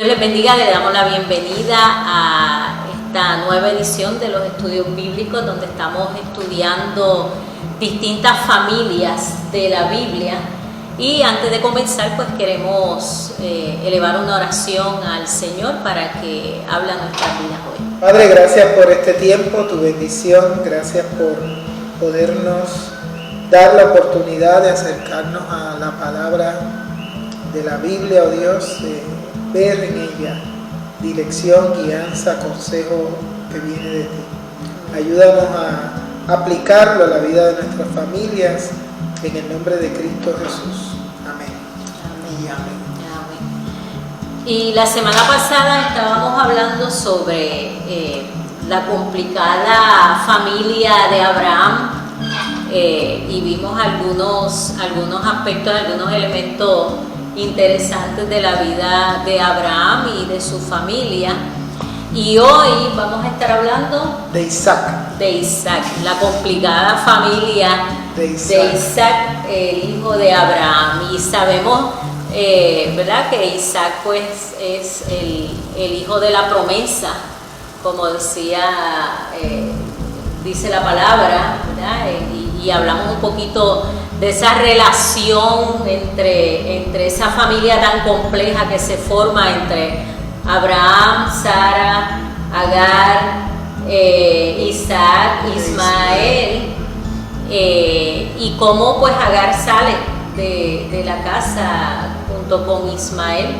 Dios les bendiga, le damos la bienvenida a esta nueva edición de los estudios bíblicos donde estamos estudiando distintas familias de la Biblia. Y antes de comenzar, pues queremos elevar una oración al Señor para que hable a nuestras vidas hoy. Padre, gracias por este tiempo, tu bendición, gracias por podernos dar la oportunidad de acercarnos a la palabra de la Biblia, oh Dios, ver en ella dirección, guianza, consejo que viene de ti. Ayúdanos a aplicarlo a la vida de nuestras familias, en el nombre de Cristo Jesús. Amén. Amén. Y amén. Amén. Y la semana pasada estábamos hablando sobre la complicada familia de Abraham y vimos algunos aspectos, algunos elementos interesantes de la vida de Abraham y de su familia. Y hoy vamos a estar hablando de Isaac. De Isaac, la complicada familia de Isaac, el hijo de Abraham. Y sabemos, ¿verdad?, que Isaac pues es el hijo de la promesa, como dice la palabra, ¿verdad? Y hablamos un poquito de esa relación entre esa familia tan compleja que se forma entre Abraham, Sara, Agar, Isaac, Ismael, y cómo pues Agar sale de la casa junto con Ismael,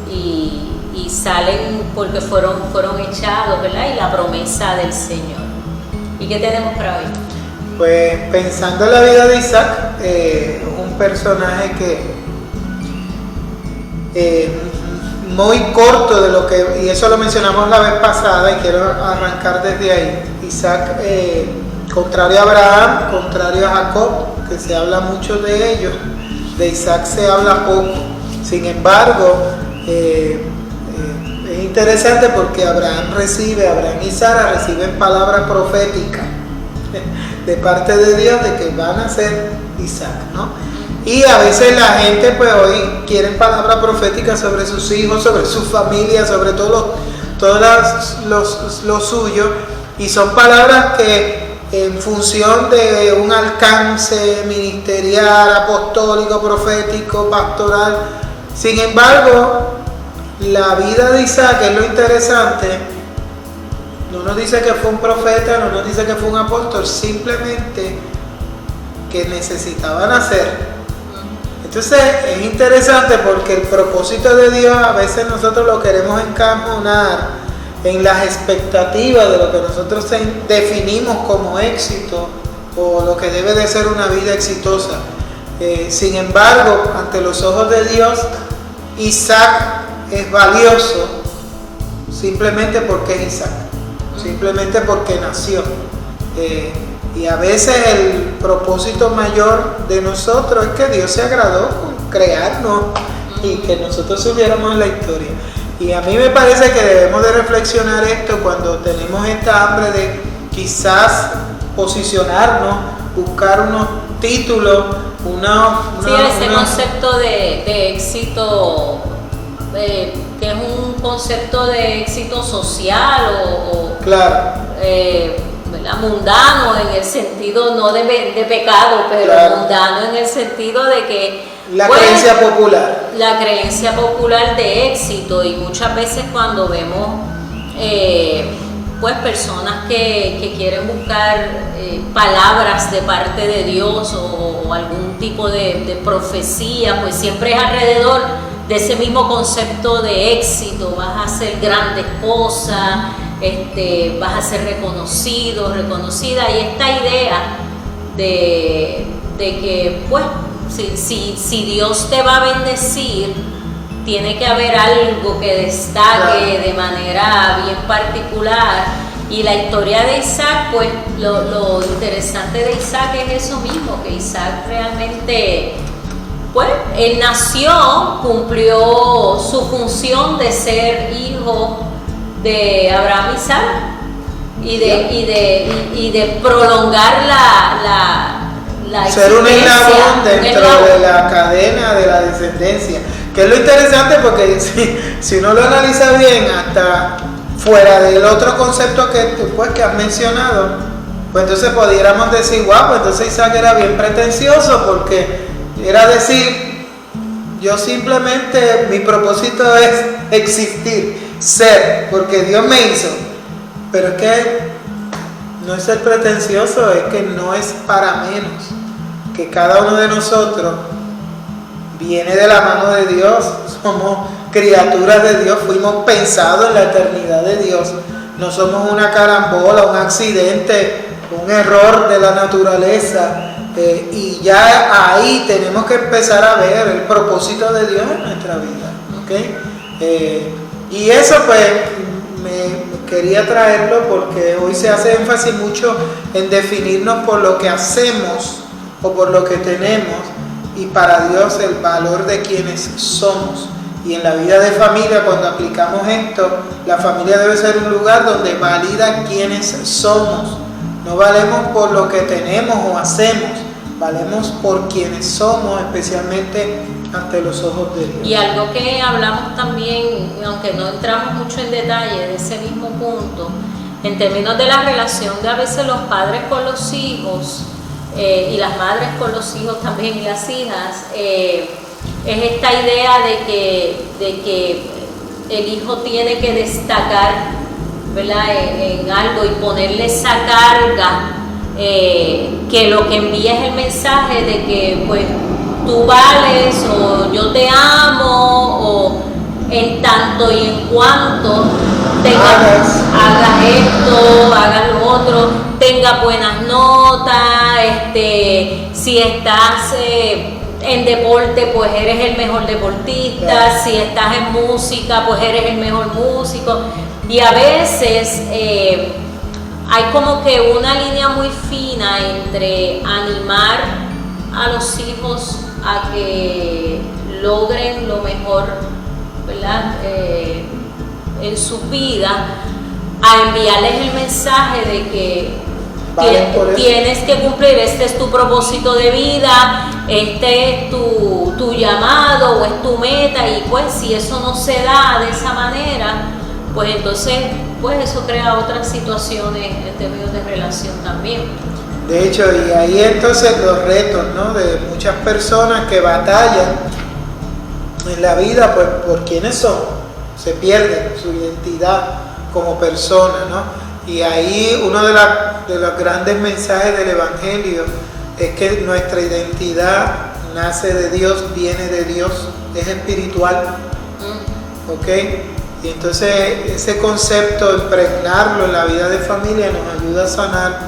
y salen porque fueron echados, ¿verdad? Y la promesa del Señor. ¿Y qué tenemos para hoy? Pues pensando en la vida de Isaac, un personaje que muy corto de lo que, y eso lo mencionamos la vez pasada y quiero arrancar desde ahí. Isaac, contrario a Abraham, contrario a Jacob, que se habla mucho de ellos, de Isaac se habla poco. Sin embargo, es interesante porque Abraham y Sara reciben palabra profética de parte de Dios de que van a ser Isaac, ¿no? Y a veces la gente pues hoy quiere palabra profética sobre sus hijos, sobre su familia, sobre todo lo suyo, y son palabras que en función de un alcance ministerial, apostólico, profético, pastoral. Sin embargo, la vida de Isaac es lo interesante. No nos dice que fue un profeta, no nos dice que fue un apóstol, simplemente que necesitaba nacer. Entonces es interesante porque el propósito de Dios a veces nosotros lo queremos encajonar en las expectativas de lo que nosotros definimos como éxito o lo que debe de ser una vida exitosa. Sin embargo, ante los ojos de Dios, Isaac es valioso simplemente porque es Isaac, simplemente porque nació. Y a veces el propósito mayor de nosotros es que Dios se agradó con crearnos y que nosotros subiéramos en la historia. Y a mí me parece que debemos de reflexionar esto cuando tenemos esta hambre de quizás posicionarnos, buscar unos títulos, ese concepto de éxito, que es un concepto de éxito social o claro. Mundano en el sentido no de pecado, pero claro, mundano en el sentido de que la creencia popular de éxito. Y muchas veces cuando vemos pues personas que quieren buscar palabras de parte de Dios o algún tipo de profecía, pues siempre es alrededor de ese mismo concepto de éxito. Vas a hacer grandes cosas, vas a ser reconocido, reconocida, y esta idea de que pues si Dios te va a bendecir, tiene que haber algo que destaque de manera bien particular. Y la historia de Isaac, pues lo interesante de Isaac es eso mismo, que Isaac realmente, pues él nació, cumplió su función de ser hijo de Abraham y Sara y de prolongar la ser un eslabón dentro de la cadena de la descendencia. Que es lo interesante porque si uno lo analiza bien, hasta fuera del otro concepto que has mencionado, pues entonces pudiéramos decir, wow, pues entonces Isaac era bien pretencioso porque era decir, yo simplemente, mi propósito es existir, ser, porque Dios me hizo. Pero es que no es ser pretencioso, es que no es para menos, que cada uno de nosotros viene de la mano de Dios, somos criaturas de Dios, fuimos pensados en la eternidad de Dios, no somos una carambola, un accidente, un error de la naturaleza, y ya ahí tenemos que empezar a ver el propósito de Dios en nuestra vida, ¿okay? Y eso pues me quería traerlo porque hoy se hace énfasis mucho en definirnos por lo que hacemos o por lo que tenemos, y para Dios el valor de quienes somos. Y en la vida de familia, cuando aplicamos esto, la familia debe ser un lugar donde valida quienes somos. No valemos por lo que tenemos o hacemos, valemos por quienes somos, especialmente ante los ojos de Dios. Y algo que hablamos también, aunque no entramos mucho en detalle de ese mismo punto, en términos de la relación de a veces los padres con los hijos, y las madres con los hijos también y las hijas, es esta idea de que el hijo tiene que destacar, ¿verdad?, en algo y ponerle esa carga, que lo que envía es el mensaje de que pues tú vales, o yo te amo, o en tanto y en cuanto hagas esto, hagas lo otro, tenga buenas notas, si estás en deporte, pues eres el mejor deportista, si estás en música, pues eres el mejor músico. Y a veces hay como que una línea muy fina entre animar a los hijos a que logren lo mejor, ¿verdad?, en su vida, a enviarles el mensaje de que tienes que cumplir, este es tu propósito de vida, este es tu llamado o es tu meta, y pues si eso no se da de esa manera, pues entonces pues eso crea otras situaciones en términos de relación también. De hecho, y ahí entonces los retos, ¿no?, de muchas personas que batallan en la vida pues por quiénes son, se pierden su identidad como persona, ¿no? Y ahí uno de los grandes mensajes del Evangelio es que nuestra identidad nace de Dios, viene de Dios, es espiritual, ¿ok? Y entonces ese concepto, impregnarlo en la vida de familia, nos ayuda a sanar.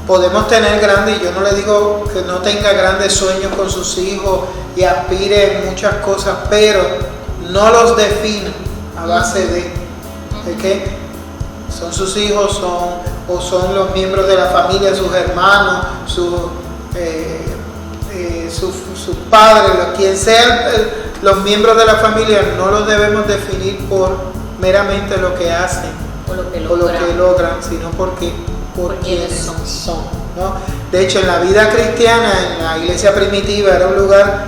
Podemos tener grandes, y yo no le digo que no tenga grandes sueños con sus hijos y aspire en muchas cosas, pero no los defina a base de ¿okay? Son sus hijos, son los miembros de la familia, sus hermanos, sus padres, quien sean los miembros de la familia, no los debemos definir por meramente lo que hacen o lo que logran, sino por quienes son, ¿no? De hecho, en la vida cristiana, en la iglesia primitiva, era un lugar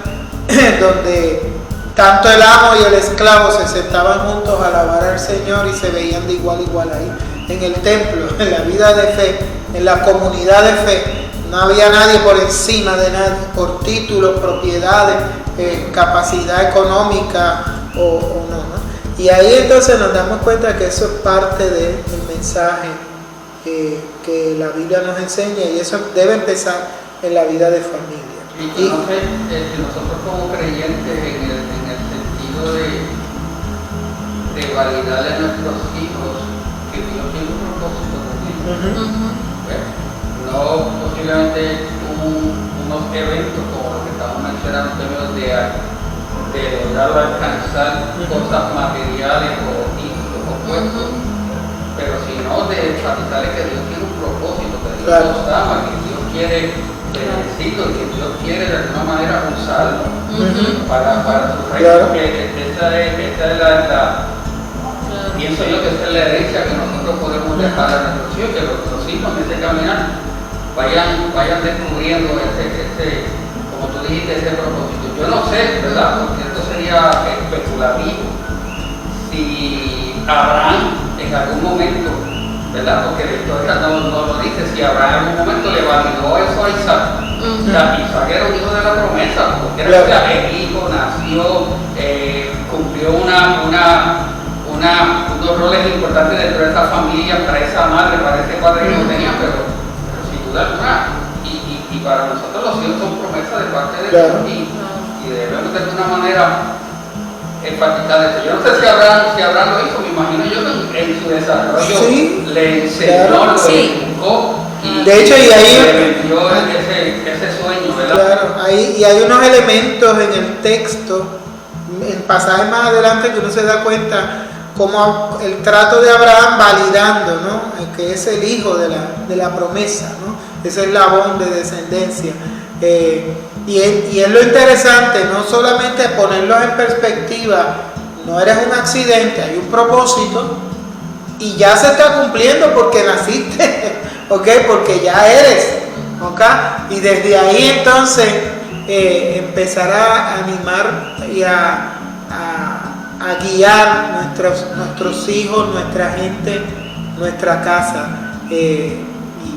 donde tanto el amo y el esclavo se sentaban juntos a alabar al Señor y se veían de igual a igual ahí. En el templo, en la vida de fe, en la comunidad de fe, no había nadie por encima de nadie, por títulos, propiedades, capacidad económica o no, ¿no? Y ahí entonces nos damos cuenta que eso es parte del mensaje que la Biblia nos enseña, y eso debe empezar en la vida de familia. Y no sé, nosotros como creyentes en el sentido de validarle a nuestros hijos que Dios tiene un propósito con ellos. No posiblemente unos eventos como los que estamos mencionando en términos de lograr alcanzar cosas materiales o títulos o puestos, pero sino de enfatizar que Dios tiene un propósito, que Dios nos ama, que Dios quiere bendecirlo y que Dios quiere de alguna manera usarlo para su reino. Esa es la pienso yo que esa es la herencia que nosotros podemos dejar a nuestros hijos, que los hijos en ese caminar vayan descubriendo ese, como tú dijiste, ese propósito. Yo no sé, ¿verdad? Porque esto sería la dijo. Si Abraham en algún momento, ¿verdad? Porque la historia no lo dice, si Abraham en algún momento le validó eso a Isaac. Isaac era un hijo de la promesa, porque era el hijo, nació, cumplió unos roles importantes dentro de esa familia, para esa madre, para ese padre que no tenía, pero sin duda alguna. Y para nosotros los hijos son promesas de parte de Dios, y debemos de alguna manera enfatizar eso. Yo no sé si Abraham lo hizo, me imagino yo que en su desarrollo le enseñó, lo educó, y de hecho, y ahí le metió ese sueño, ¿verdad? Claro, y hay unos elementos en el texto, en pasajes más adelante, que uno se da cuenta como el trato de Abraham validando, ¿no? Que es el hijo de la promesa, ¿no? Ese eslabón de descendencia. Y es lo interesante, no solamente ponerlos en perspectiva, no eres un accidente, hay un propósito y ya se está cumpliendo porque naciste, ¿ok? Porque ya eres, ¿ok? Y desde ahí entonces empezará a animar y a guiar nuestros hijos, nuestra gente, nuestra casa. Y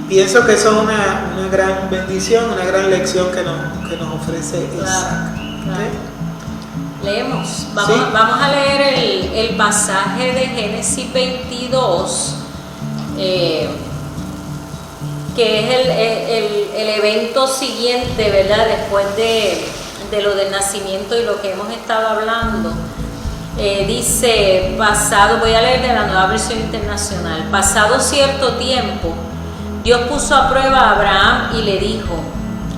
pienso que eso es una gran bendición, una gran lección que nos ofrece Isaac. Claro. Leemos, vamos a leer el pasaje de Génesis 22, que es el evento siguiente, ¿verdad? Después de lo del nacimiento y lo que hemos estado hablando. Dice, voy a leer de la Nueva Versión Internacional. Pasado cierto tiempo, Dios puso a prueba a Abraham y le dijo: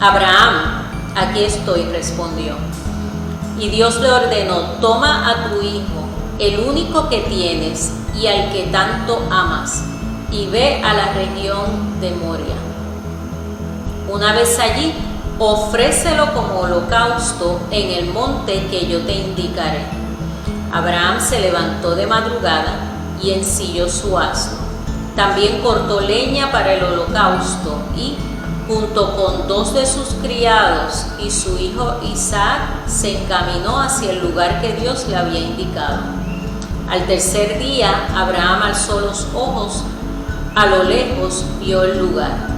Abraham, aquí estoy, respondió. Y Dios le ordenó: toma a tu hijo, el único que tienes y al que tanto amas, y ve a la región de Moria. Una vez allí, ofrécelo como holocausto en el monte que yo te indicaré. Abraham se levantó de madrugada y ensilló su asno. También cortó leña para el holocausto y, junto con 2 de sus criados y su hijo Isaac, se encaminó hacia el lugar que Dios le había indicado. Al tercer día, Abraham alzó los ojos, a lo lejos vio el lugar.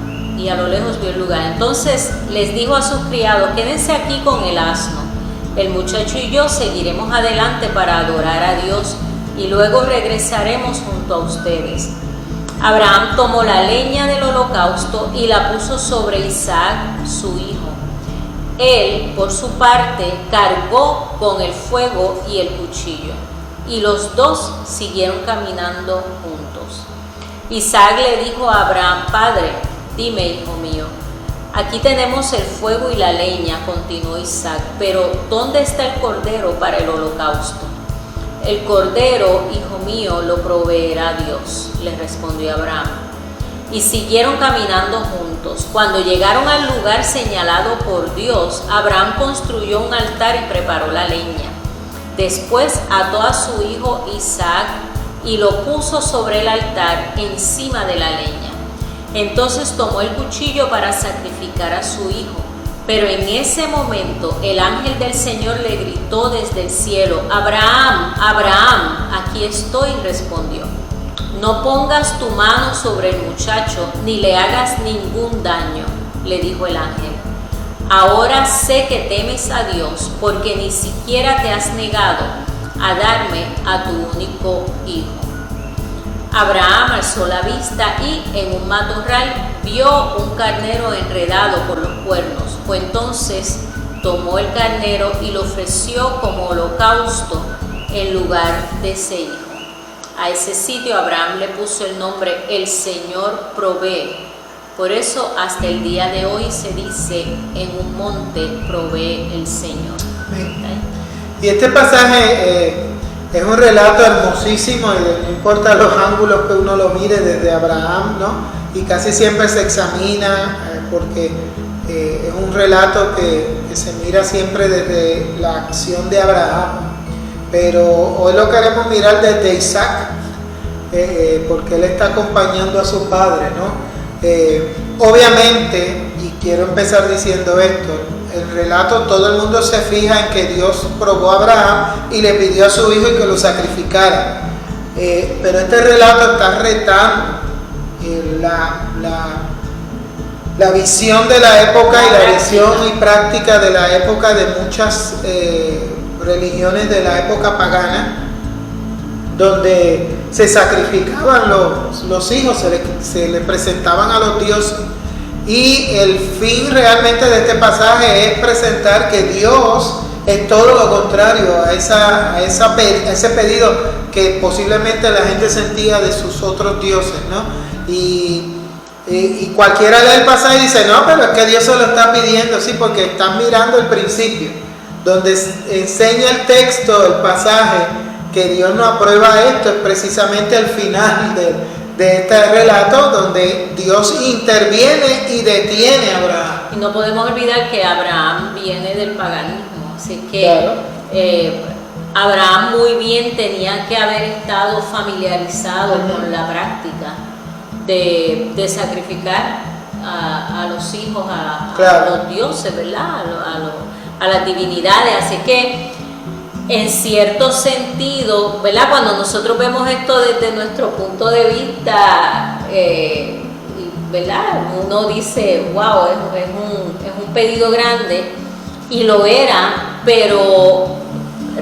Entonces les dijo a sus criados: quédense aquí con el asno. El muchacho y yo seguiremos adelante para adorar a Dios y luego regresaremos junto a ustedes. Abraham tomó la leña del holocausto y la puso sobre Isaac, su hijo. Él, por su parte, cargó con el fuego y el cuchillo, y los dos siguieron caminando juntos. Isaac le dijo a Abraham: Padre, dime, hijo mío. Aquí tenemos el fuego y la leña, continuó Isaac, pero ¿dónde está el cordero para el holocausto? El cordero, hijo mío, lo proveerá Dios, le respondió Abraham. Y siguieron caminando juntos. Cuando llegaron al lugar señalado por Dios, Abraham construyó un altar y preparó la leña. Después ató a su hijo Isaac y lo puso sobre el altar encima de la leña. Entonces tomó el cuchillo para sacrificar a su hijo. Pero en ese momento el ángel del Señor le gritó desde el cielo: Abraham, Abraham, aquí estoy, respondió. No pongas tu mano sobre el muchacho ni le hagas ningún daño, le dijo el ángel. Ahora sé que temes a Dios, porque ni siquiera te has negado a darme a tu único hijo. Abraham alzó la vista y en un matorral vio un carnero enredado por los cuernos. Fue entonces tomó el carnero y lo ofreció como holocausto en lugar de ese hijo. A ese sitio Abraham le puso el nombre El Señor provee. Por eso hasta el día de hoy se dice: en un monte provee el Señor. Y este pasaje es un relato hermosísimo, y no importa los ángulos que uno lo mire desde Abraham, ¿no? Y casi siempre se examina porque es un relato que se mira siempre desde la acción de Abraham. Pero hoy lo queremos mirar desde Isaac, porque él está acompañando a su padre, ¿no? Obviamente, y quiero empezar diciendo esto, el relato todo el mundo se fija en que Dios probó a Abraham y le pidió a su hijo y que lo sacrificara. Pero este relato está retando la visión de la época y la visión y práctica de la época de muchas religiones de la época pagana, donde se sacrificaban los hijos, se le presentaban a los dioses. Y el fin realmente de este pasaje es presentar que Dios es todo lo contrario a ese pedido que posiblemente la gente sentía de sus otros dioses, ¿no? Y cualquiera lee el pasaje y dice, no, pero es que Dios se lo está pidiendo, sí, porque están mirando el principio, donde enseña el texto, el pasaje, que Dios no aprueba esto, es precisamente el final de este relato, donde Dios interviene y detiene a Abraham. Y no podemos olvidar que Abraham viene del paganismo, así que Claro. Abraham muy bien tenía que haber estado familiarizado con la práctica de sacrificar a los hijos, Claro. a los dioses, ¿verdad? A las divinidades. Así que, en cierto sentido, ¿verdad? Cuando nosotros vemos esto desde nuestro punto de vista, ¿verdad? Uno dice, wow, es un pedido grande, y lo era, pero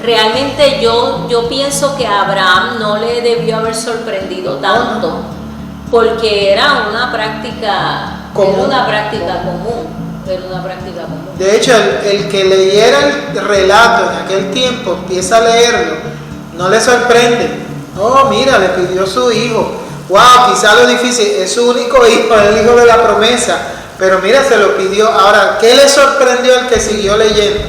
realmente yo pienso que a Abraham no le debió haber sorprendido tanto, porque era una práctica común. Era una práctica común. De hecho, el que leyera el relato en aquel tiempo, empieza a leerlo, no le sorprende. Oh, mira, le pidió a su hijo. Wow, quizá lo difícil, es su único hijo, el hijo de la promesa. Pero mira, se lo pidió. Ahora, ¿qué le sorprendió al que siguió leyendo?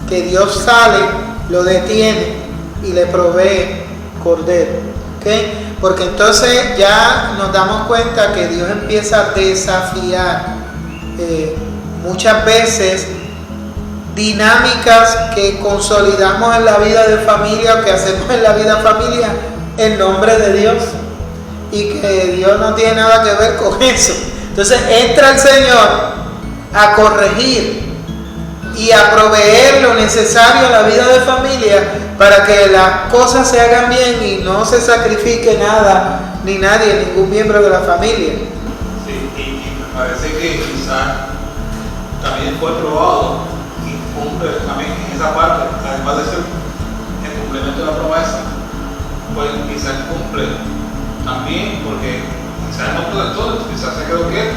Que Dios sale, lo detiene y le provee cordero. ¿Okay? Porque entonces ya nos damos cuenta que Dios empieza a desafiar muchas veces dinámicas que consolidamos en la vida de familia o que hacemos en la vida familiar en nombre de Dios, y que Dios no tiene nada que ver con eso. Entonces entra el Señor a corregir y a proveer lo necesario a la vida de familia para que las cosas se hagan bien y no se sacrifique nada ni nadie, ningún miembro de la familia. Sí, y me parece que Isaac también fue probado y cumple también en esa parte, además de ser el complemento de la promesa, pues Isaac cumple también, porque Isaac no protector, Isaac se quedó quieto.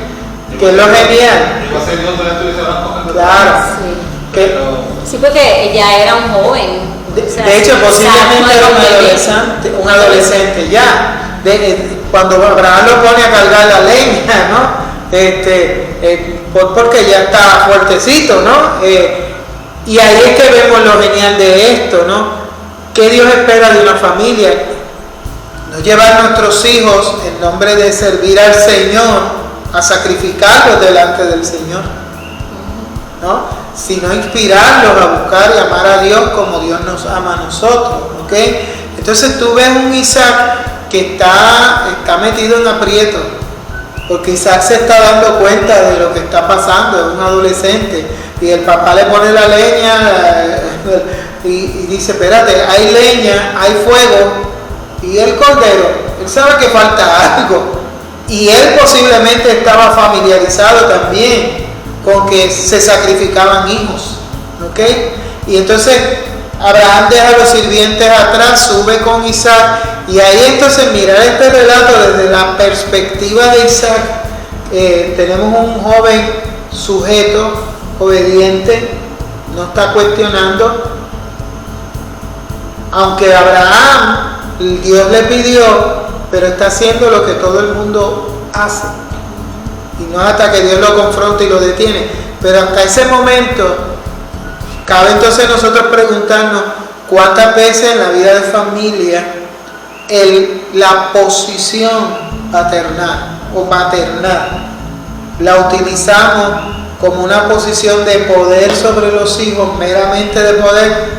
Que es lo genial. Llegó a ser Dios durante tu Isaac. Claro. Sí. Sí, porque ella era un joven. De hecho, posiblemente era un adolescente ya. Cuando Abraham lo pone a cargar la leña, ¿no? Porque ya está fuertecito, ¿no? Y ahí es que vemos lo genial de esto, ¿no? ¿Qué Dios espera de una familia? No llevar a nuestros hijos en nombre de servir al Señor a sacrificarlos delante del Señor, ¿no? Sino inspirarlos a buscar y amar a Dios como Dios nos ama a nosotros, ¿ok? Entonces tú ves un Isaac que está metido en aprieto, porque Isaac se está dando cuenta de lo que está pasando, es un adolescente, y el papá le pone la leña y dice, espérate, hay leña, hay fuego, y el cordero, él sabe que falta algo. Y él posiblemente estaba familiarizado también con que se sacrificaban hijos, ¿ok? Y entonces Abraham deja a los sirvientes atrás, sube con Isaac, y ahí entonces mirar este relato desde la perspectiva de Isaac, tenemos un joven sujeto, obediente, no está cuestionando, aunque Abraham, Dios le pidió, pero está haciendo lo que todo el mundo hace, y no hasta que Dios lo confronta y lo detiene. Pero hasta ese momento cabe entonces nosotros preguntarnos cuántas veces en la vida de familia la posición paternal o maternal la utilizamos como una posición de poder sobre los hijos, meramente de poder,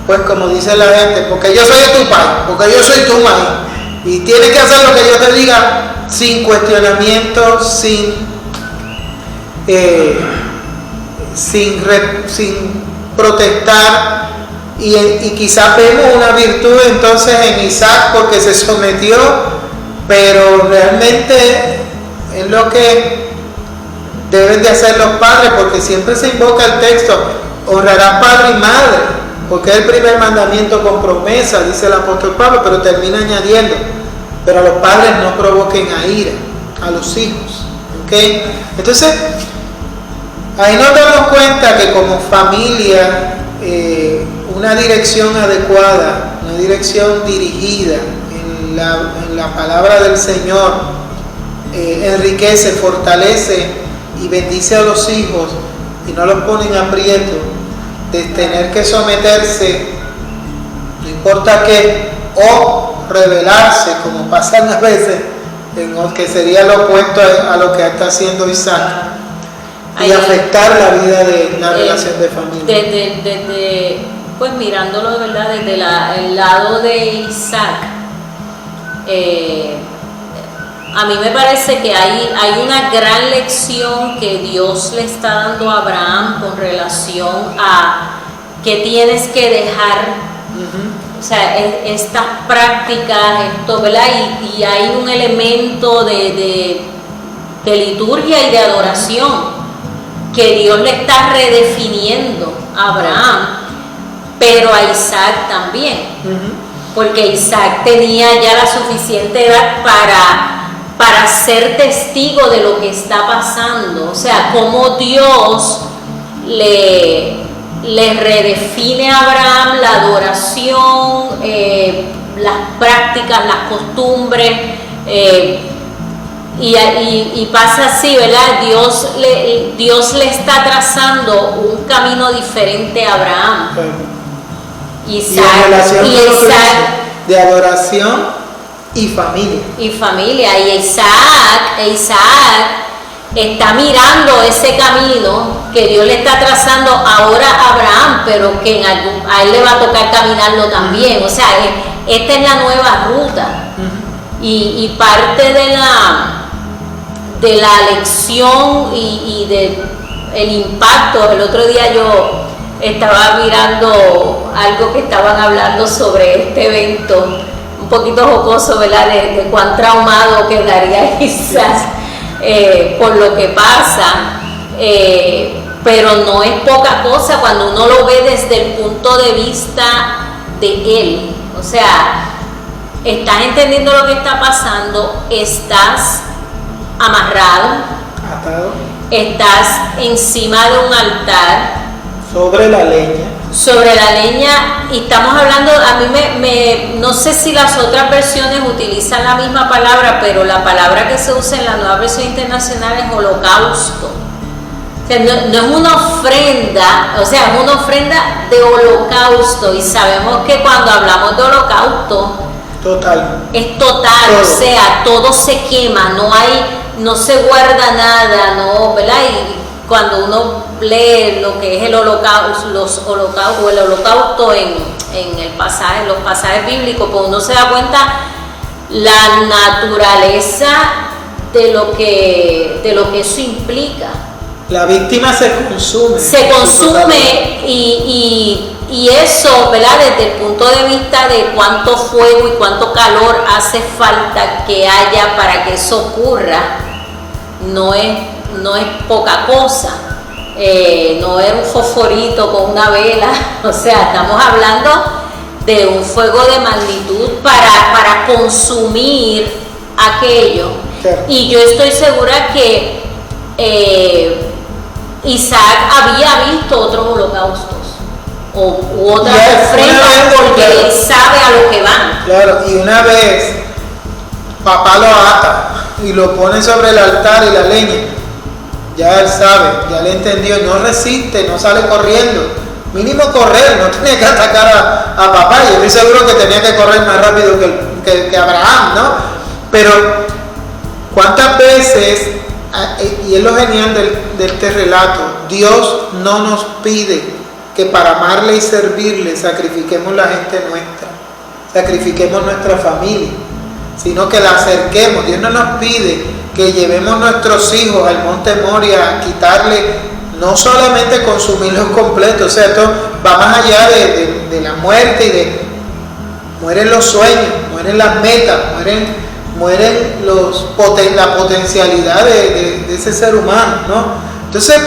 pues como dice la gente, porque yo soy tu padre, porque yo soy tu madre, y tienes que hacer lo que yo te diga sin cuestionamiento, sin sin protestar, y quizás vemos una virtud entonces en Isaac porque se sometió, pero realmente es lo que deben de hacer los padres, porque siempre se invoca el texto, honrarás padre y madre, porque es el primer mandamiento con promesa, dice el apóstol Pablo, pero termina añadiendo, pero a los padres no provoquen a ira a los hijos, ¿okay? Entonces ahí nos damos cuenta que como familia una dirección adecuada, una dirección dirigida en la palabra del Señor enriquece, fortalece y bendice a los hijos y no los pone en aprieto de tener que someterse, no importa qué, o rebelarse, como pasan a veces, que sería lo opuesto a lo que está haciendo Isaac, y afectar la vida de la relación de familia. Desde pues mirándolo de verdad desde el lado de Isaac, a mí me parece que hay una gran lección que Dios le está dando a Abraham con relación a que tienes que dejar. O sea, estas prácticas, esto, ¿verdad? Y hay un elemento de liturgia y de adoración que Dios le está redefiniendo a Abraham, pero a Isaac también, porque Isaac tenía ya la suficiente edad para ser testigo de lo que está pasando. O sea, cómo Dios le redefine a Abraham la adoración, las prácticas, las costumbres, y pasa así, ¿verdad? Dios le está trazando un camino diferente a Abraham. Isaac, y en relación con Isaac, de adoración y familia. Y Isaac está mirando ese camino que Dios le está trazando ahora a Abraham, pero que a él le va a tocar caminarlo también. O sea, esta es la nueva ruta. Y parte de la lección y del impacto. El otro día yo estaba mirando algo que estaban hablando sobre este evento, un poquito jocoso, ¿verdad? De cuán traumado quedaría Isaac por lo que pasa, pero no es poca cosa cuando uno lo ve desde el punto de vista de él. O sea, estás entendiendo lo que está pasando, estás amarrado, atado, estás encima de un altar, sobre la leña, y estamos hablando, a mí no sé si las otras versiones utilizan la misma palabra, pero la palabra que se usa en la Nueva Versión Internacional es holocausto. O sea, no es una ofrenda, o sea, es una ofrenda de holocausto, y sabemos que cuando hablamos de holocausto, es total, todo. O sea, todo se quema, no se guarda nada, no, ¿verdad? Y cuando uno lee lo que es el holocausto, el holocausto en los pasajes bíblicos, pues uno se da cuenta la naturaleza de lo que eso implica. La víctima se consume. Y eso, ¿verdad? Desde el punto de vista de cuánto fuego y cuánto calor hace falta que haya para que eso ocurra, no es poca cosa. No es un fosforito con una vela. O sea, estamos hablando de un fuego de magnitud para consumir aquello. Claro. Y yo estoy segura que Isaac había visto otros holocaustos u otras ofrendas, porque él sabe a lo que van. Claro, y una vez papá lo ata y lo pone sobre el altar y la leña, ya él sabe, ya le entendió, no resiste, no sale corriendo, mínimo correr, no tenía que atacar a papá. Yo estoy seguro que tenía que correr más rápido que Abraham, ¿no? Pero ¿cuántas veces, y es lo genial de este relato, Dios no nos pide que para amarle y servirle sacrifiquemos la gente nuestra, sacrifiquemos nuestra familia, sino que la acerquemos. Dios no nos pide que llevemos nuestros hijos al monte Moria a quitarle no solamente consumirlos completos, o sea, esto va más allá de la muerte y mueren los sueños, mueren las metas, mueren la potencialidad de ese ser humano, ¿no? Entonces,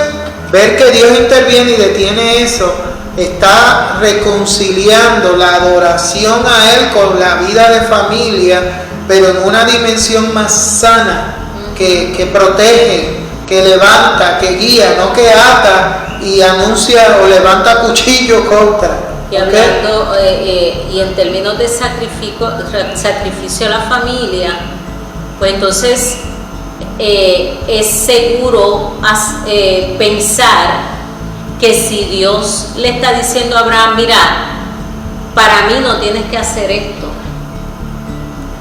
ver que Dios interviene y detiene eso, está reconciliando la adoración a Él con la vida de familia, pero en una dimensión más sana, que protege, que levanta, que guía, no que ata y anuncia o levanta cuchillo contra. Y hablando, y en términos de sacrificio a la familia, pues entonces es seguro pensar que si Dios le está diciendo a Abraham, mira, para mí no tienes que hacer esto,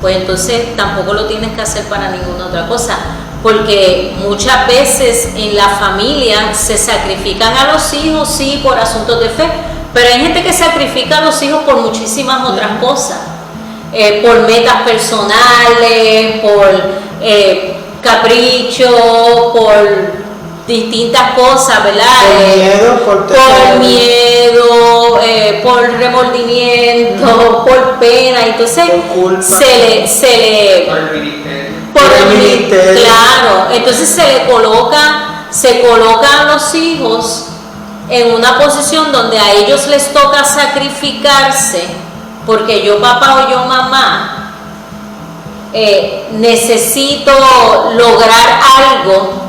pues entonces tampoco lo tienes que hacer para ninguna otra cosa, porque muchas veces en la familia se sacrifican a los hijos, sí, por asuntos de fe, pero hay gente que sacrifica a los hijos por muchísimas otras cosas, por metas personales, por capricho, por distintas cosas, ¿verdad? Por miedo, por remordimiento, por pena, entonces por el ministerio. Claro, entonces se coloca a los hijos en una posición donde a ellos les toca sacrificarse, porque yo papá o yo mamá necesito lograr algo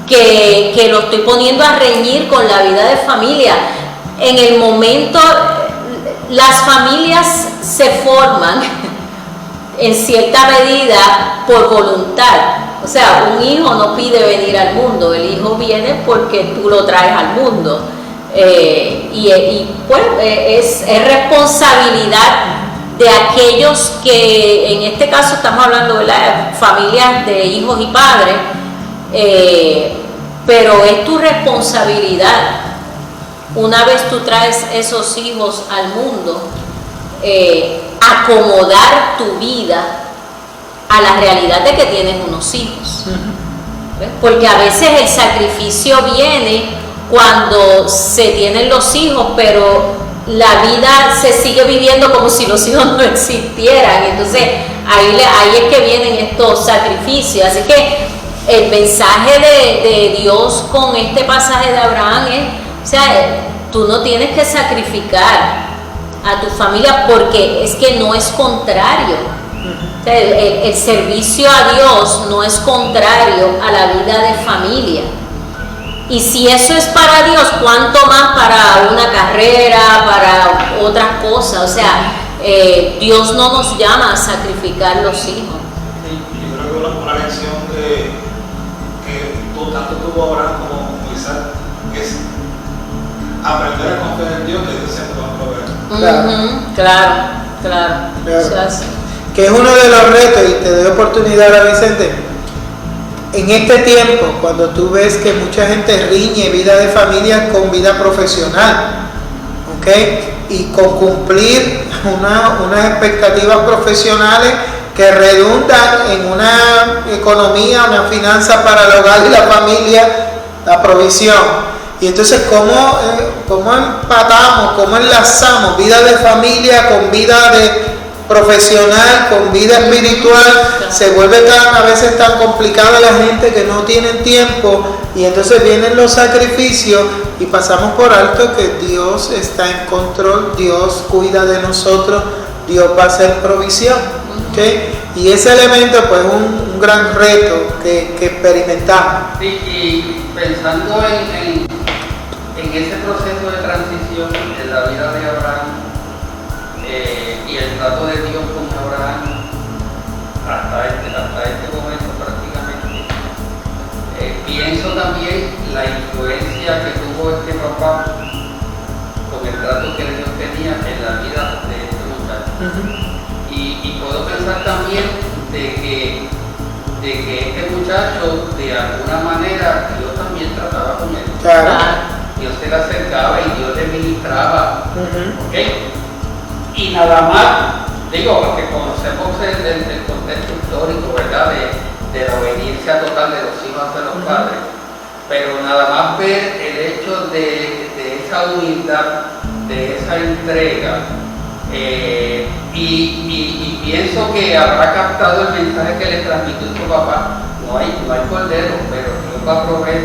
que lo estoy poniendo a reñir con la vida de familia. En el momento, las familias se forman en cierta medida por voluntad. O sea, un hijo no pide venir al mundo, el hijo viene porque tú lo traes al mundo. Pues es responsabilidad de aquellos que, en este caso estamos hablando de familias de hijos y padres, pero es tu responsabilidad, una vez tú traes esos hijos al mundo, acomodar tu vida a la realidad de que tienes unos hijos. ¿Ves? Porque a veces el sacrificio viene cuando se tienen los hijos, pero la vida se sigue viviendo como si los hijos no existieran. Entonces ahí es que vienen estos sacrificios. Así que el mensaje de Dios con este pasaje de Abraham es, o sea, tú no tienes que sacrificar a tu familia, porque es que no es contrario. O sea, el servicio a Dios no es contrario a la vida de familia. Y si eso es para Dios, ¿cuánto más para una carrera, para otras cosas? O sea, Dios no nos llama a sacrificar los hijos. Sí, yo creo que una lección que tanto tuvo Abraham como Isaac es aprender a confiar en Dios, que Dios siempre va a proveer. Claro. O sea, que es uno de los retos, y te doy oportunidad ahora, Vicente, en este tiempo, cuando tú ves que mucha gente riñe vida de familia con vida profesional, ¿ok? Y con cumplir unas expectativas profesionales que redundan en una economía, una finanza para el hogar y la familia, la provisión. Y entonces, ¿cómo empatamos, cómo enlazamos vida de familia con vida de profesional, con vida espiritual? Se vuelve a veces tan complicada la gente que no tienen tiempo, y entonces vienen los sacrificios y pasamos por alto que Dios está en control, Dios cuida de nosotros, Dios va a hacer provisión. ¿Okay? Y ese elemento pues es un gran reto que experimentamos. Sí, y pensando en ese proceso de transición en la vida de Abraham, y el trato de Dios con Abraham hasta este momento prácticamente, pienso también la influencia que tuvo este papá con el trato que Dios tenía en la vida de este muchacho. Y puedo pensar también de que este muchacho, de alguna manera, Dios también trataba con él. Claro. Dios se le acercaba y Dios le ministraba. ¿Okay? Y nada más, digo, porque conocemos el contexto histórico, ¿verdad? De la obediencia total de los hijos hacia los padres. pero nada más ver el hecho de esa humildad, de esa entrega, y pienso que habrá captado el mensaje que le transmitió su papá. No hay cordero, pero Dios va a proveer.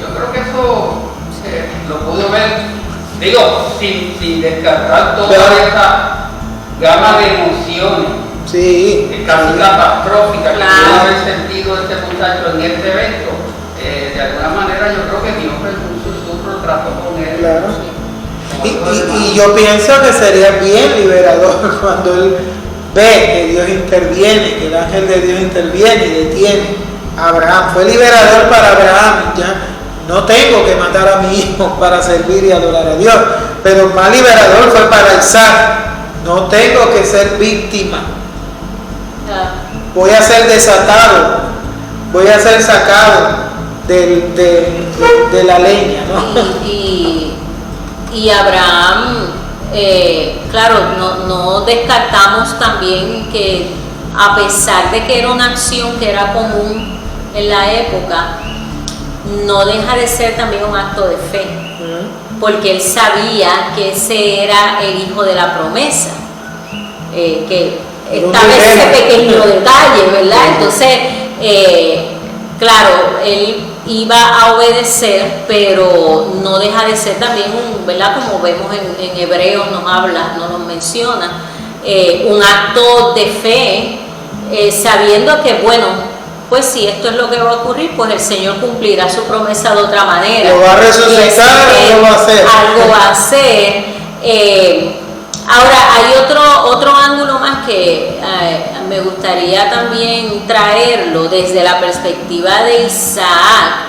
Yo creo que eso lo pudo ver, digo, sin descartar toda esa gama de emociones, Sí. casi catastróficas que Claro. pudo haber sentido este muchacho en este evento. De alguna manera yo creo que Dios en un susurro trató con él. Claro. Como todo lo demás. Y yo pienso que sería bien liberador cuando él ve que Dios interviene, que el ángel de Dios interviene y detiene a Abraham. Fue liberador para Abraham. Ya no tengo que matar a mi hijo para servir y adorar a Dios. Pero más liberador fue para Isaac. No tengo que ser víctima. Voy a ser desatado. Voy a ser sacado de la leña, ¿no? Y Abraham, claro, no descartamos también que a pesar de que era una acción que era común en la época, no deja de ser también un acto de fe, porque él sabía que ese era el hijo de la promesa, que estaba ese pequeño detalle, ¿verdad? Entonces, claro, él iba a obedecer, pero no deja de ser también ¿verdad? Como vemos en Hebreos nos menciona, un acto de fe, sabiendo que, bueno, pues si esto es lo que va a ocurrir, pues el Señor cumplirá su promesa de otra manera. Lo va a resucitar, algo va a hacer. Algo va a hacer. Ahora, hay otro ángulo más que me gustaría también traerlo desde la perspectiva de Isaac,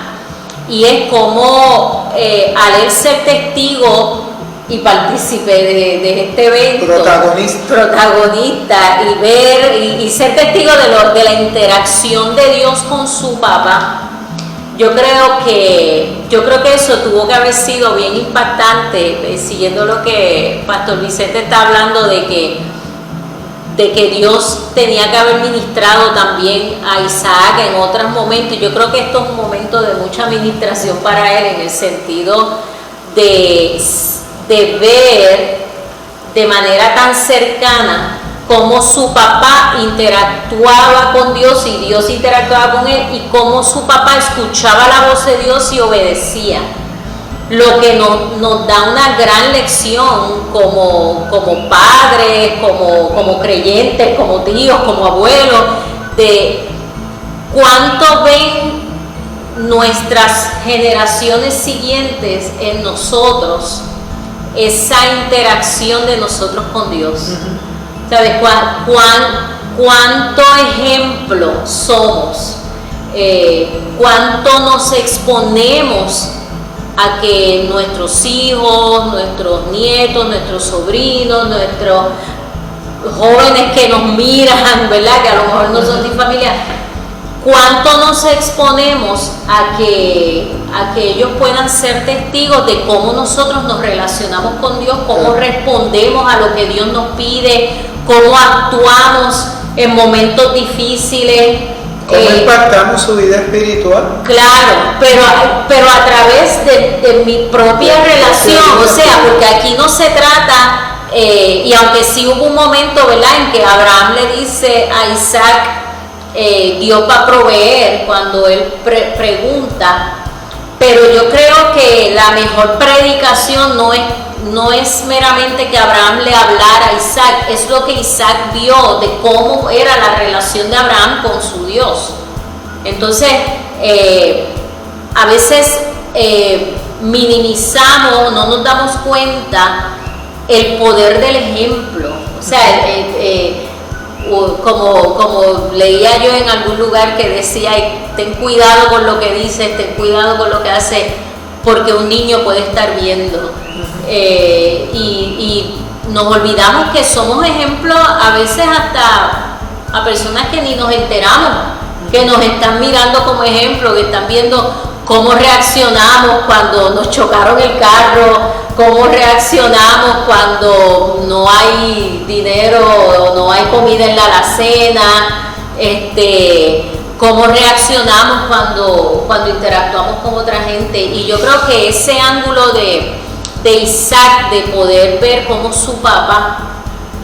y es como al él ser testigo y partícipe de este evento, protagonista y ver y ser testigo de la interacción de Dios con su papá, yo creo que eso tuvo que haber sido bien impactante, siguiendo lo que Pastor Vicente está hablando de que Dios tenía que haber ministrado también a Isaac en otros momentos. Yo creo que esto es un momento de mucha ministración para él, en el sentido de ver de manera tan cercana cómo su papá interactuaba con Dios y Dios interactuaba con él, y cómo su papá escuchaba la voz de Dios y obedecía. Lo que nos da una gran lección como padres, como creyentes, como tíos, como abuelos, de cuánto ven nuestras generaciones siguientes en nosotros esa interacción de nosotros con Dios. ¿Sabes cuánto ejemplo somos? ¿Cuánto nos exponemos a que nuestros hijos, nuestros nietos, nuestros sobrinos, nuestros jóvenes que nos miran, ¿verdad? Que a lo mejor no son de familia, cuánto nos exponemos a que ellos puedan ser testigos de cómo nosotros nos relacionamos con Dios, cómo respondemos a lo que Dios nos pide, cómo actuamos en momentos difíciles. ¿Cómo impactamos su vida espiritual? Claro, pero a través de mi propia relación, o sea, porque aquí no se trata, y aunque sí hubo un momento, ¿verdad?, en que Abraham le dice a Isaac, Dios va a proveer, cuando él pregunta, pero yo creo que la mejor predicación no es meramente que Abraham le hablara a Isaac, es lo que Isaac vio de cómo era la relación de Abraham con su Dios. Entonces, a veces minimizamos, no nos damos cuenta el poder del ejemplo. O sea, como leía yo en algún lugar que decía, ten cuidado con lo que dices, ten cuidado con lo que haces, porque un niño puede estar viendo. Y nos olvidamos que somos ejemplos a veces hasta a personas que ni nos enteramos, que nos están mirando como ejemplo, que están viendo cómo reaccionamos cuando nos chocaron el carro, cómo reaccionamos cuando no hay dinero o no hay comida en la alacena, cómo reaccionamos cuando interactuamos con otra gente. Y yo creo que ese ángulo de Isaac, de poder ver cómo su papá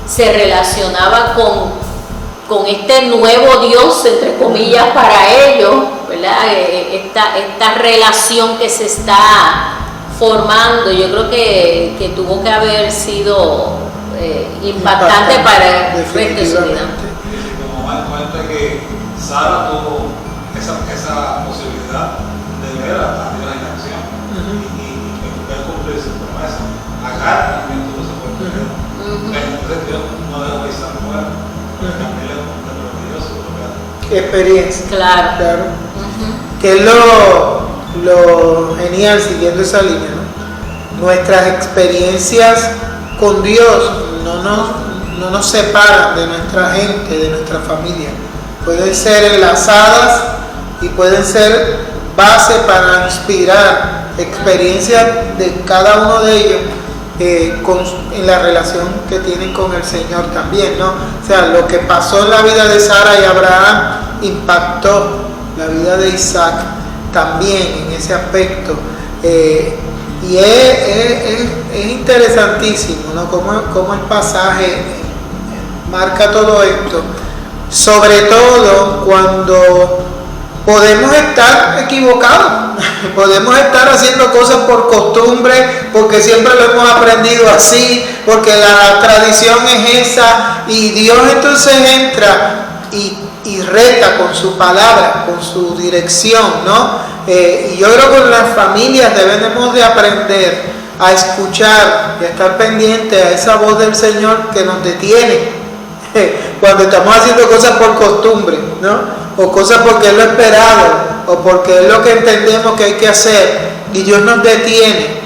se relacionaba con este nuevo Dios, entre comillas, para ellos, ¿verdad? Esta relación que se está formando, yo creo que tuvo que haber sido impactante para el resto de su vida. Y como más cuenta que Sara tuvo esa posibilidad de ver a Dios en acción y ver cumplir su promesa. Agar también tuvo esa oportunidad. Entonces Dios no dejó a Isaac fuera, porque también le prometió su propia experiencia. Claro. Que es lo genial, siguiendo esa línea, ¿no? Nuestras experiencias con Dios no nos separan de nuestra gente, de nuestra familia. Pueden ser enlazadas y pueden ser base para inspirar experiencias de cada uno de ellos en la relación que tienen con el Señor también, ¿no? O sea, lo que pasó en la vida de Sara y Abraham impactó la vida de Isaac también en ese aspecto. Y es interesantísimo, ¿no? Cómo el pasaje marca todo esto, sobre todo cuando podemos estar equivocados, podemos estar haciendo cosas por costumbre, porque siempre lo hemos aprendido así, porque la tradición es esa, y Dios entonces entra y reta con su palabra, con su dirección, ¿no? Y yo creo que en las familias debemos de aprender a escuchar y a estar pendientes a esa voz del Señor que nos detiene cuando estamos haciendo cosas por costumbre, ¿no? O cosas porque es lo esperado, o porque es lo que entendemos que hay que hacer, y Dios nos detiene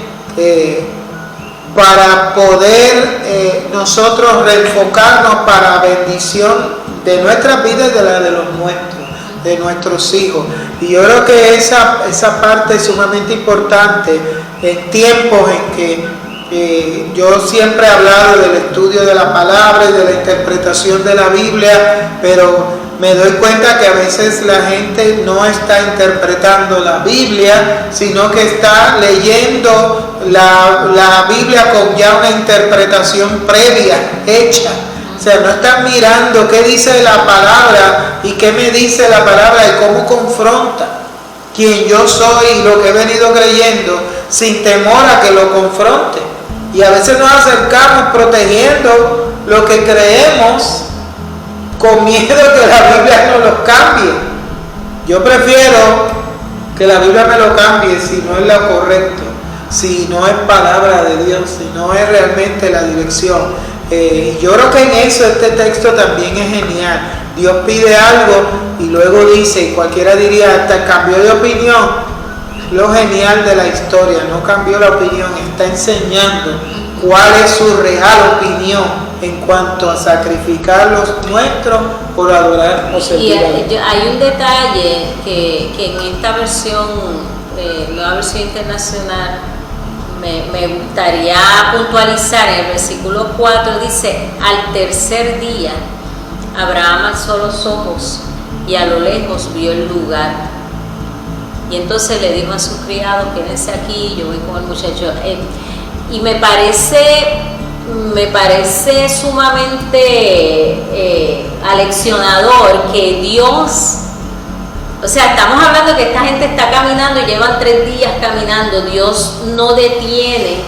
para poder nosotros reenfocarnos para bendición de nuestras vidas y de la de los nuestros, de nuestros hijos. Y yo creo que esa parte es sumamente importante en tiempos en que yo siempre he hablado del estudio de la palabra y de la interpretación de la Biblia, pero me doy cuenta que a veces la gente no está interpretando la Biblia, sino que está leyendo la Biblia con ya una interpretación previa, hecha. O sea, no están mirando qué dice la palabra y qué me dice la palabra y cómo confronta quién yo soy y lo que he venido creyendo, sin temor a que lo confronte. Y a veces nos acercamos protegiendo lo que creemos con miedo que la Biblia no lo cambie. Yo prefiero que la Biblia me lo cambie si no es lo correcto, si no es palabra de Dios, si no es realmente la dirección. Yo creo que en eso este texto también es genial. Dios pide algo y luego dice, y cualquiera diría, hasta cambió de opinión. Lo genial de la historia, no cambió la opinión, está enseñando cuál es su real opinión en cuanto a sacrificar los nuestros por adorar o servir a Dios. Hay un detalle que en esta versión, nueva versión internacional, me gustaría puntualizar. En el versículo 4 dice: al tercer día Abraham alzó los ojos y a lo lejos vio el lugar, y entonces le dijo a sus criados: quédense aquí, yo voy con el muchacho. Y me parece sumamente aleccionador que Dios, o sea, estamos hablando que esta gente está caminando y llevan 3 días caminando. Dios no detiene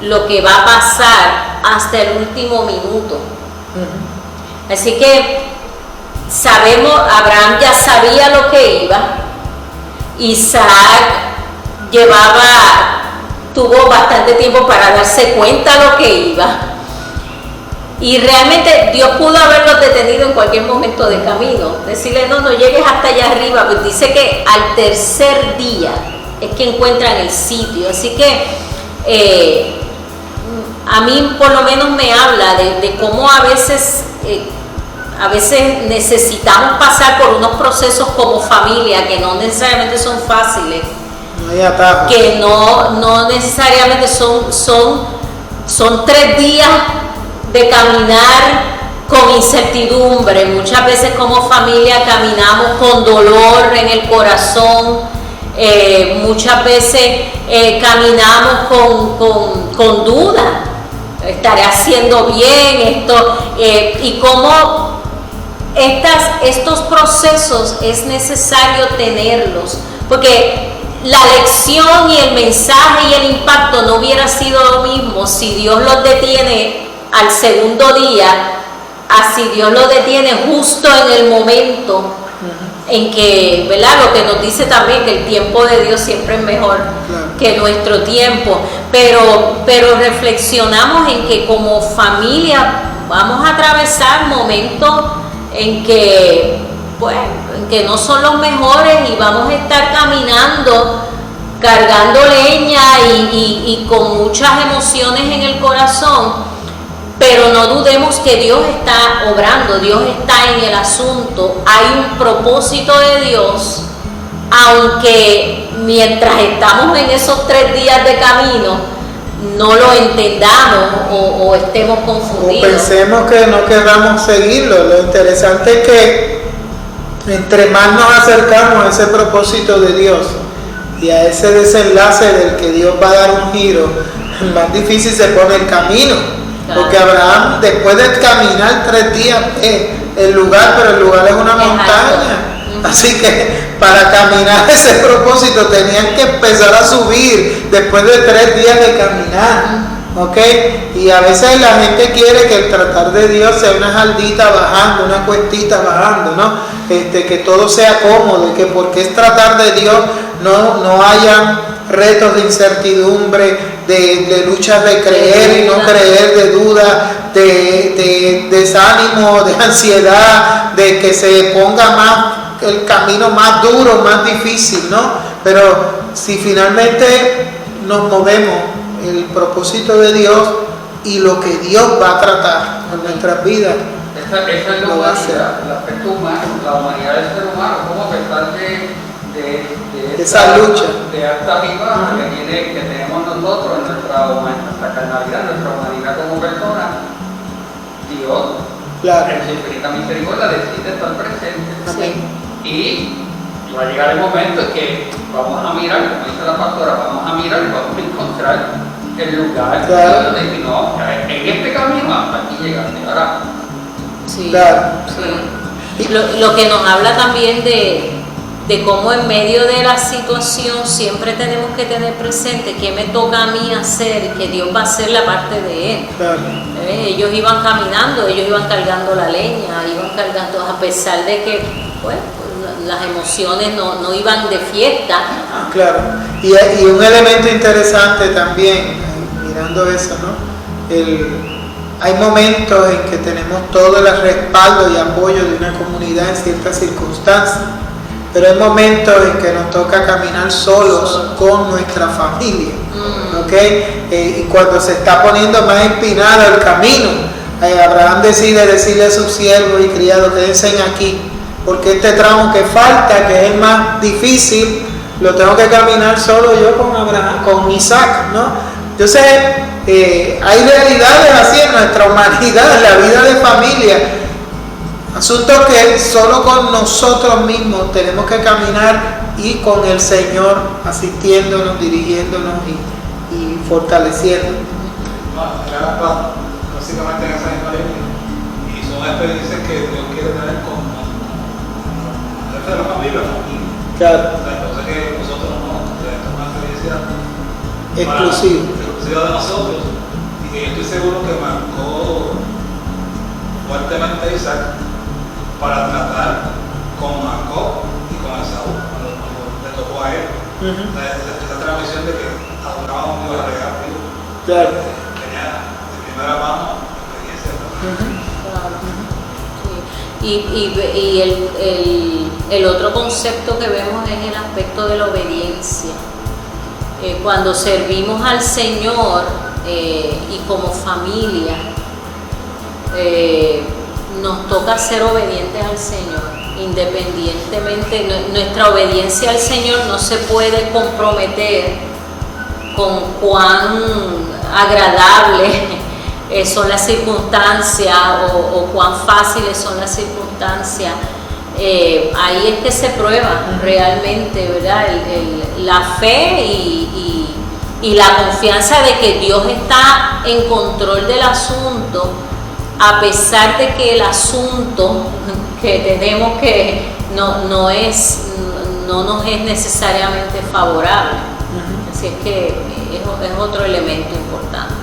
lo que va a pasar hasta el último minuto. Así que sabemos, Abraham ya sabía lo que iba. Isaac tuvo bastante tiempo para darse cuenta de lo que iba. Y realmente Dios pudo haberlos detenido en cualquier momento de camino, decirle: no llegues hasta allá arriba. Pues dice que al tercer día es que encuentran el sitio. Así que a mí por lo menos me habla de cómo a veces necesitamos pasar por unos procesos como familia que no necesariamente son fáciles, que no necesariamente son 3 días de caminar con incertidumbre, muchas veces como familia caminamos con dolor en el corazón, muchas veces caminamos con duda, estaré haciendo bien esto, y cómo estos procesos es necesario tenerlos, porque la lección y el mensaje y el impacto no hubiera sido lo mismo si Dios los detiene al segundo día, así Dios los detiene justo en el momento en que, ¿verdad? Lo que nos dice también que el tiempo de Dios siempre es mejor que nuestro tiempo, pero reflexionamos en que como familia vamos a atravesar momentos en que, pues, que no son los mejores, y vamos a estar caminando, cargando leña y con muchas emociones en el corazón, pero no dudemos que Dios está obrando, Dios está en el asunto, hay un propósito de Dios, aunque mientras estamos en esos 3 días de camino no lo entendamos o estemos confundidos. O pensemos que no queramos seguirlo. Lo interesante es que entre más nos acercamos a ese propósito de Dios y a ese desenlace del que Dios va a dar un giro, más difícil se pone el camino. Claro. Porque Abraham, después de caminar 3 días, el lugar, pero el lugar es una montaña. Así que para caminar ese propósito tenían que empezar a subir después de 3 días de caminar. ¿Ok? Y a veces la gente quiere que el tratar de Dios sea una jaldita bajando, una cuestita bajando, ¿no? Que todo sea cómodo, y que porque es tratar de Dios no hayan retos de incertidumbre, de luchas de creer y no creer, de duda, de desánimo, de ansiedad, de que se ponga más el camino más duro, más difícil, ¿no? Pero si finalmente nos movemos el propósito de Dios y lo que Dios va a tratar con nuestras vidas, esa es la humanidad, el aspecto humano, la humanidad del ser humano, como a pesar de esa lucha de alta y baja que tenemos nosotros en nuestra carnalidad, nuestra humanidad como persona, Dios, en su infinita misericordia, decide estar presente. Sí. Y va a llegar el momento en que vamos a mirar, como dice la pastora, vamos a mirar y vamos a encontrar el lugar donde dice, no, en este camino hasta aquí llegaste. Ahora, sí, sí. Lo que nos habla también de cómo en medio de la situación siempre tenemos que tener presente qué me toca a mí hacer, que Dios va a hacer la parte de Él. Claro. Ellos iban caminando, ellos iban cargando la leña, iban cargando, a pesar de que pues, las emociones no iban de fiesta. Claro, y un elemento interesante también, mirando eso, ¿no? Hay momentos en que tenemos todo el respaldo y apoyo de una comunidad en ciertas circunstancias, pero hay momentos en que nos toca caminar solos con nuestra familia, ¿ok? Y cuando se está poniendo más empinado el camino, Abraham decide decirle a sus siervos y criados, quédense aquí, porque este tramo que falta, que es el más difícil, lo tengo que caminar solo yo con Isaac, ¿no? Entonces, hay realidades así en nuestra humanidad, en la vida de familia, asuntos que solo con nosotros mismos tenemos que caminar, y con el Señor asistiéndonos, dirigiéndonos y fortaleciéndonos. Básicamente en esa misma línea, y son experiencias que Dios quiere tener con de la familia, ¿no? Claro. Entonces que nosotros no tenemos una experiencia exclusiva de nosotros, y que yo estoy seguro que marcó fuertemente a Isaac para tratar con Jacob y con Esaú cuando le tocó a él. Esa transmisión de que adoraba un Dios real, claro, tenía de primera mano experiencia. Y el otro concepto que vemos es el aspecto de la obediencia. Cuando servimos al Señor y como familia, nos toca ser obedientes al Señor, independientemente. Nuestra obediencia al Señor no se puede comprometer con cuán agradable son las circunstancias o cuán fáciles son las circunstancias, ahí es que se prueba realmente, ¿verdad? La fe y la confianza de que Dios está en control del asunto, a pesar de que el asunto que tenemos que no nos es necesariamente favorable. Así es que es otro elemento importante.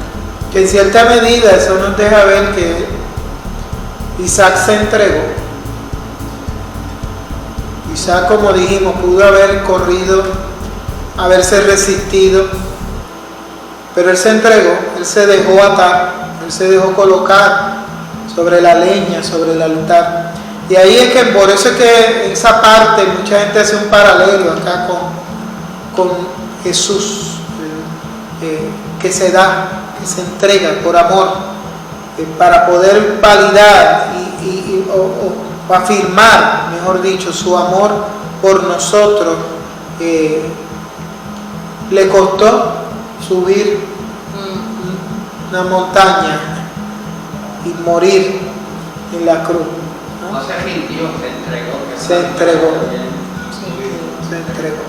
Que en cierta medida eso nos deja ver que Isaac se entregó. Isaac, como dijimos, pudo haber corrido, haberse resistido, pero él se entregó, él se dejó atar, él se dejó colocar sobre la leña, sobre el altar. Y ahí es que, por eso es que en esa parte mucha gente hace un paralelo acá con Jesús, que se da, que se entrega por amor, para poder validar o afirmar, mejor dicho, su amor por nosotros. Le costó subir una montaña y morir en la cruz. No se rindió, se entregó. Se entregó. Se entregó.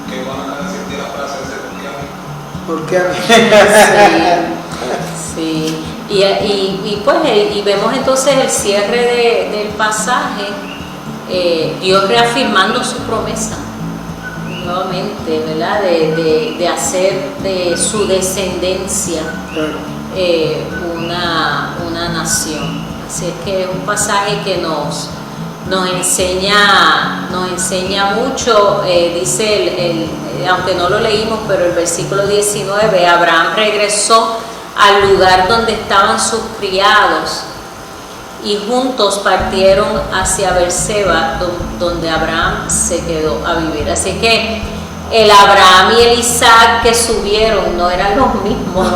Qué bueno que decirte la frase ese ¿Por qué a mí? Sí. Y vemos entonces el cierre del pasaje, Dios reafirmando su promesa nuevamente, ¿verdad? De hacer de su descendencia una nación. Así es que es un pasaje que nos enseña mucho. Dice, aunque no lo leímos, pero el versículo 19, Abraham regresó al lugar donde estaban sus criados y juntos partieron hacia Berseba, donde Abraham se quedó a vivir. Así que el Abraham y el Isaac que subieron no eran los mismos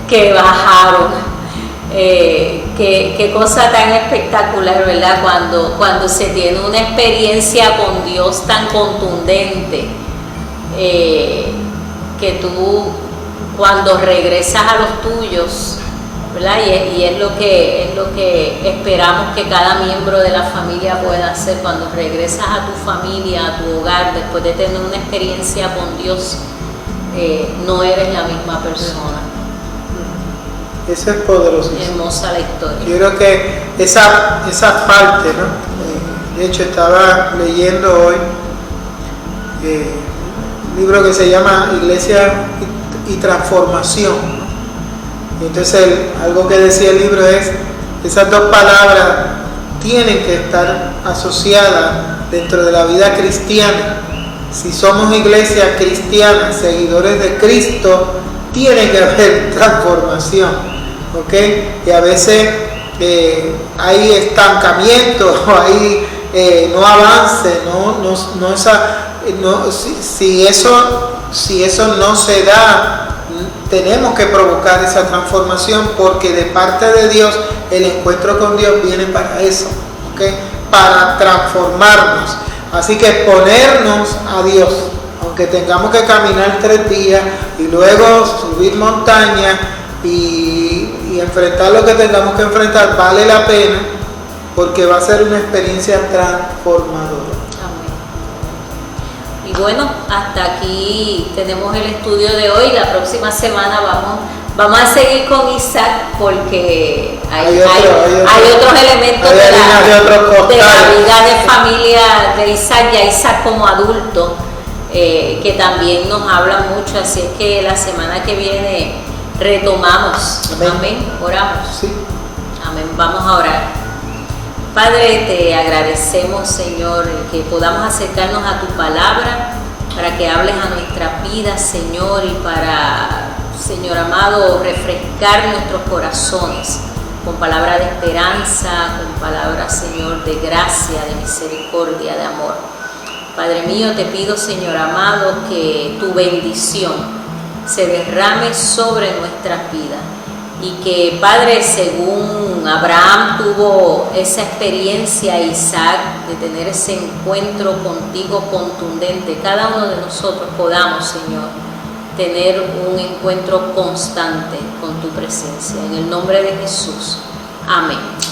que bajaron. Qué cosa tan espectacular, ¿verdad? Cuando se tiene una experiencia con Dios tan contundente, que tú cuando regresas a los tuyos, ¿verdad? Y es lo que esperamos que cada miembro de la familia pueda hacer cuando regresas a tu familia, a tu hogar, después de tener una experiencia con Dios, no eres la misma persona. Eso es poderoso. Hermosa la historia. Yo creo que esa parte, ¿no? De hecho, estaba leyendo hoy un libro que se llama Iglesia y Transformación, ¿no? Y entonces algo que decía el libro es: esas dos palabras tienen que estar asociadas dentro de la vida cristiana. Si somos iglesia cristiana, seguidores de Cristo, tiene que haber transformación. ¿Ok? Y a veces hay estancamiento, hay no avance, si eso no se da, tenemos que provocar esa transformación, porque de parte de Dios el encuentro con Dios viene para eso, ¿ok? Para transformarnos. Así que exponernos a Dios, aunque tengamos que caminar 3 días y luego subir montañas y enfrentar lo que tengamos que enfrentar, vale la pena, porque va a ser una experiencia transformadora. Amén. Y bueno, hasta aquí tenemos el estudio de hoy. La próxima semana vamos a seguir con Isaac, porque hay otros elementos de la vida de familia de Isaac, ya Isaac como adulto, que también nos hablan mucho. Así es que la semana que viene retomamos. Amén. Oramos. Sí. Amén. Vamos a orar. Padre, te agradecemos, Señor, que podamos acercarnos a tu palabra para que hables a nuestras vidas, Señor, y para, Señor amado, refrescar nuestros corazones con palabra de esperanza, con palabra, Señor, de gracia, de misericordia, de amor. Padre mío, te pido, Señor amado, que tu bendición se derrame sobre nuestras vidas, y que, Padre, según Abraham tuvo esa experiencia, Isaac, de tener ese encuentro contigo contundente, cada uno de nosotros podamos, Señor, tener un encuentro constante con tu presencia. En el nombre de Jesús. Amén.